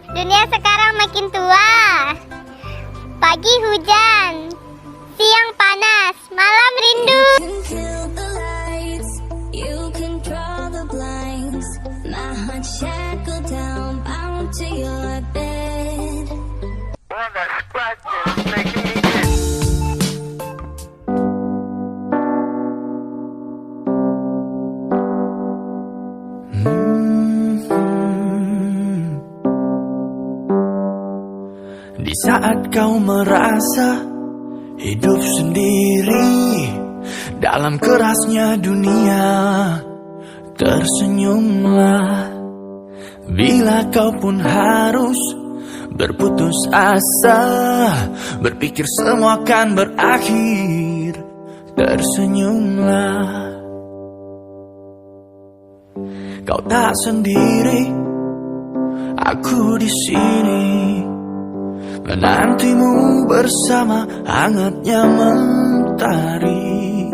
Dunia sekarang makin tua. Pagi hujan, siang panas, malam rindu. Di saat kau merasa hidup sendiri dalam kerasnya dunia, tersenyumlah. Bila kau pun harus berputus asa, berpikir semua akan berakhir, tersenyumlah. Kau tak sendiri, aku di sini menantimu bersama hangatnya mentari.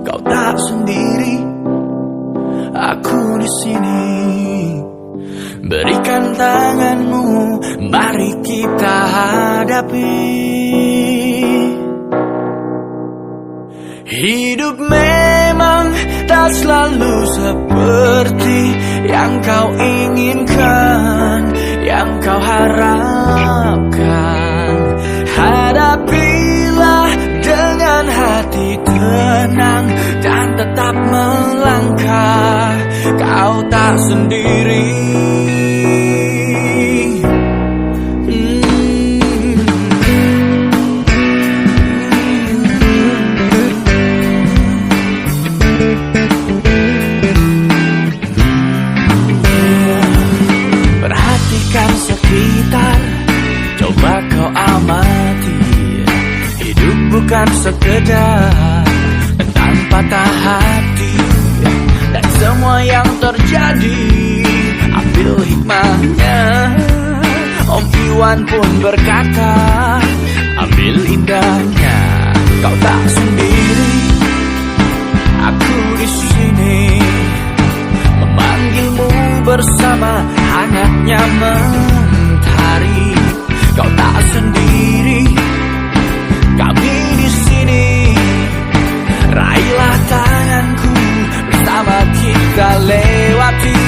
Kau tak sendiri, aku di sini. Berikan tanganmu, mari kita hadapi. Hidup memang tak selalu seperti yang kau inginkan, yang kau harapkan. Hadapilah dengan hati tenang dan tetap melangkah. Kau tak sendiri. Perhatikan sekitar, coba kau amati. Hidup bukan sekedar tentang patah hati. Dan semua yang terjadi, ambil hikmahnya. Om Iwan pun berkata, ambil indahnya. Kau tak sendiri, aku di sini memanggilmu bersama hangatnya mentari. Kau tak sendiri, kami di sini. Raihlah tanganku, bersama kita lewati